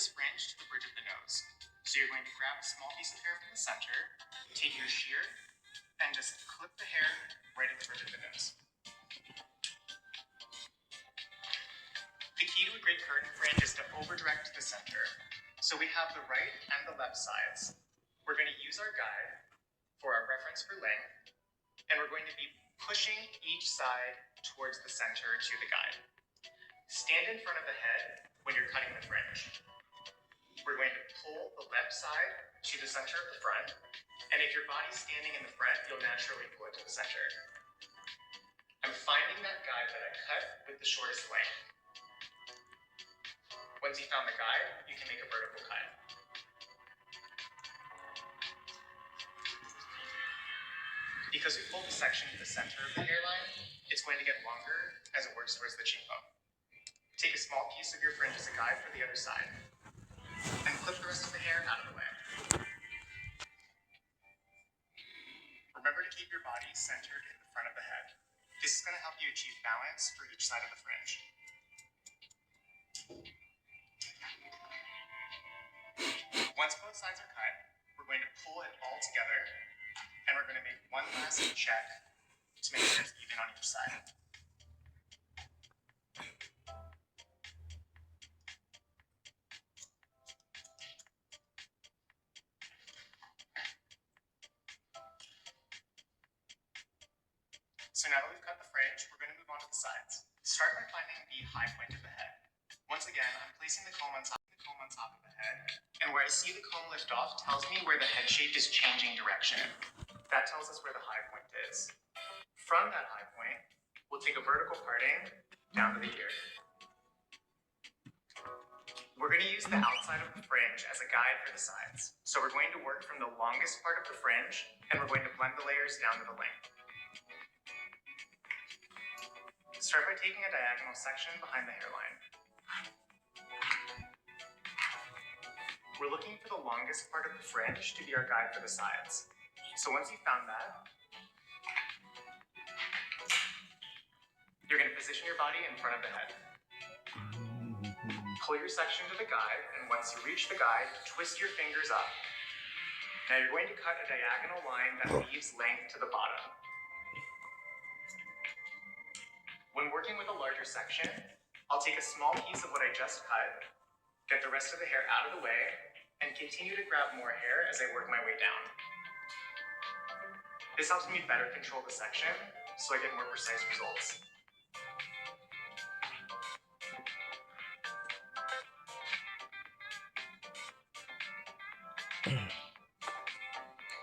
this fringe to the bridge of the nose. So you're going to grab a small piece of hair from the center, take your shear, and just clip the hair right at the bridge of the nose. The key to a great curtain fringe is to over-direct to the center. So we have the right and the left sides. We're going to use our guide for our reference for length, and we're going to be pushing each side towards the center to the guide. Stand in front of the head when you're cutting the fringe. We're going to pull the left side to the center of the front, and if your body's standing in the front, you'll naturally pull it to the center. I'm finding that guide that I cut with the shortest length. Once you found the guide, you can make a vertical cut. Because we pulled the section to the center of the hairline, it's going to get longer as it works towards the cheekbone. Take a small piece of your fringe as a guide for the other side, and clip the rest of the hair out of the way. Remember to keep your body centered in the front of the head. This is going to help you achieve balance for each side of the fringe. Once both sides are cut, we're going to pull it all together, and we're going to make one last check to make sure it's even on each side. So now that we've cut the fringe, we're going to move on to the sides. Start by finding the high point of the head. Once again, I'm placing the comb on top of the head, and where I see the comb lift off tells me where the head shape is changing direction. That tells us where the high point is. From that high point, we'll take a vertical parting down to the ear. We're going to use the outside of the fringe as a guide for the sides. So we're going to work from the longest part of the fringe, and we're going to blend the layers down to the length. Start by taking a diagonal section behind the hairline. We're looking for the longest part of the fringe to be our guide for the sides. So once you've found that, you're going to position your body in front of the head. Pull your section to the guide, and once you reach the guide, twist your fingers up. Now you're going to cut a diagonal line that leaves length to the bottom. When working with a larger section, I'll take a small piece of what I just cut, get the rest of the hair out of the way, and continue to grab more hair as I work my way down. This helps me better control the section, so I get more precise results.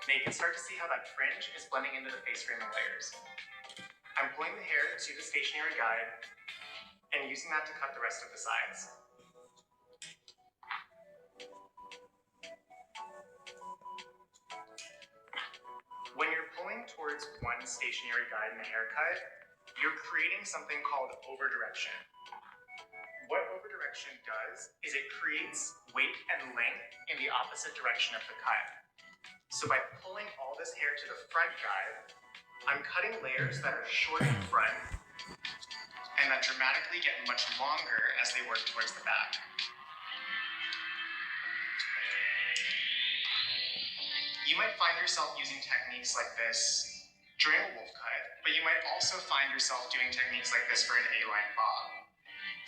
Now you can start to see how that fringe is blending into the face framing layers. I'm pulling the hair to the stationary guide and using that to cut the rest of the sides. When you're pulling towards one stationary guide in a haircut, you're creating something called over-direction. What over-direction does is it creates weight and length in the opposite direction of the cut. So by pulling all this hair to the front guide, I'm cutting layers that are short in front and that dramatically get much longer as they work towards the back. You might find yourself using techniques like this during a wolf cut, but you might also find yourself doing techniques like this for an A-line bob.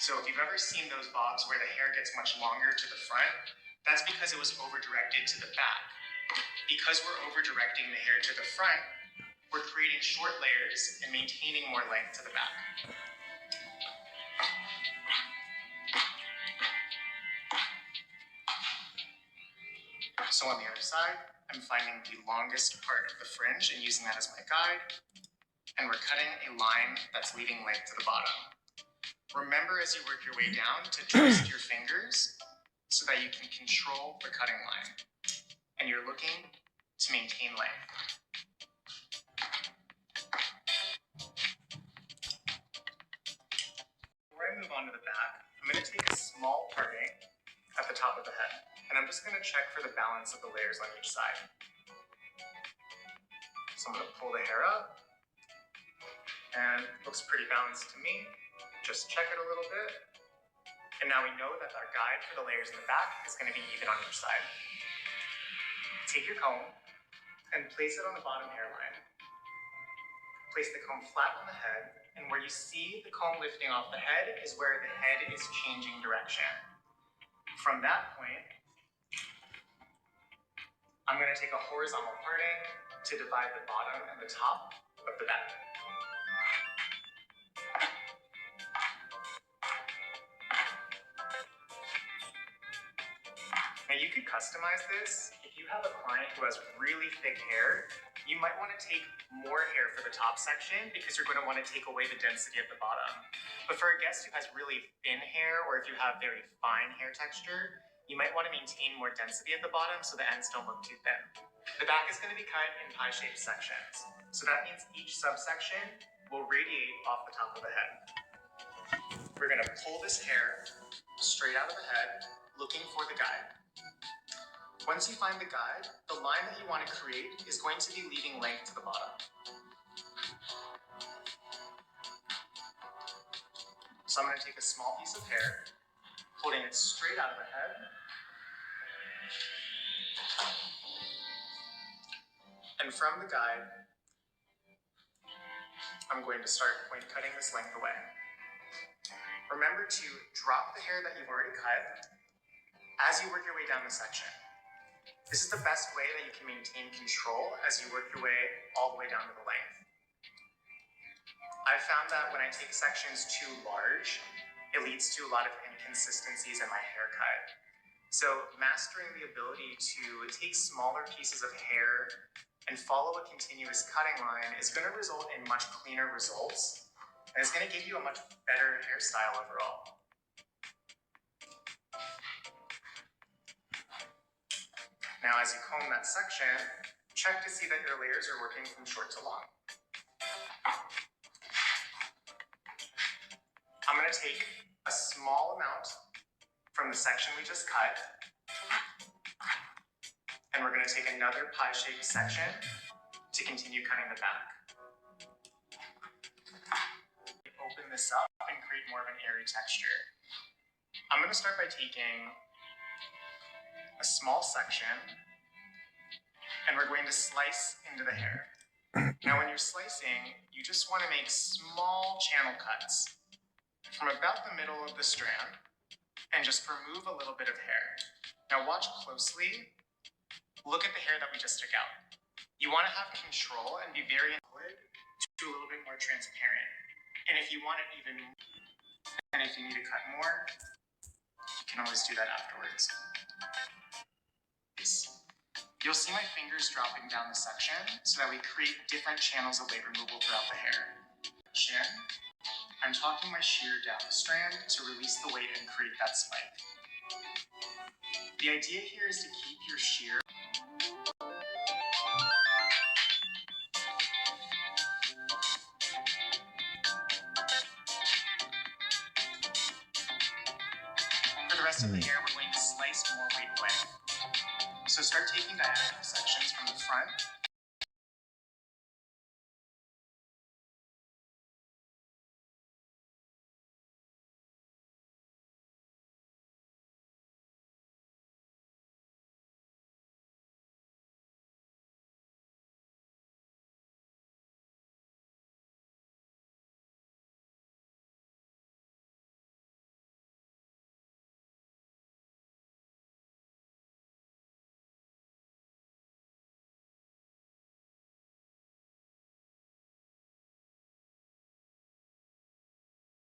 So if you've ever seen those bobs where the hair gets much longer to the front, that's because it was over-directed to the back. Because we're over-directing the hair to the front, we're creating short layers and maintaining more length to the back. So on the other side, I'm finding the longest part of the fringe and using that as my guide, and we're cutting a line that's leaving length to the bottom. Remember as you work your way down to twist your fingers so that you can control the cutting line, and you're looking to maintain length. Before I move on to the back, I'm going to take a small parting at the top of the head, and I'm just going to check for the balance of the layers on each side. So I'm going to pull the hair up, and it looks pretty balanced to me. Just check it a little bit. And now we know that our guide for the layers in the back is going to be even on each side. Take your comb and place it on the bottom hairline. Place the comb flat on the head, and where you see the comb lifting off the head is where the head is changing direction. From that point, I'm going to take a horizontal parting to divide the bottom and the top of the bed. Now you could customize this. If you have a client who has really thick hair, you might want to take more hair for the top section because you're going to want to take away the density at the bottom. But for a guest who has really thin hair, or if you have very fine hair texture, you might want to maintain more density at the bottom so the ends don't look too thin. The back is going to be cut in pie-shaped sections. So that means each subsection will radiate off the top of the head. We're going to pull this hair straight out of the head, looking for the guide. Once you find the guide, the line that you want to create is going to be leaving length to the bottom. So I'm going to take a small piece of hair, pulling it straight out of the head, and from the guide, I'm going to start point cutting this length away. Remember to drop the hair that you've already cut as you work your way down the section. This is the best way that you can maintain control as you work your way all the way down to the length. I've found that when I take sections too large, it leads to a lot of inconsistencies in my haircut. So mastering the ability to take smaller pieces of hair and follow a continuous cutting line is going to result in much cleaner results, and it's going to give you a much better hairstyle overall. Now, as you comb that section, check to see that your layers are working from short to long. I'm going to take a small amount from the section we just cut, and we're going to take another pie-shaped section to continue cutting the back. Open this up and create more of an airy texture. I'm going to start by taking a small section, and we're going to slice into the hair. Now when you're slicing, you just want to make small channel cuts from about the middle of the strand and just remove a little bit of hair. Now watch closely. Look at the hair that we just took out. You want to have control and be very solid to a little bit more transparent. And if you want it even, and if you need to cut more, you can always do that afterwards. You'll see my fingers dropping down the section so that we create different channels of weight removal throughout the hair. Chin, I'm talking my shear down the strand to release the weight and create that spike. The idea here is to keep your shear for the rest of the hair, we're going to slice more weight away. So start taking diagonal sections from the front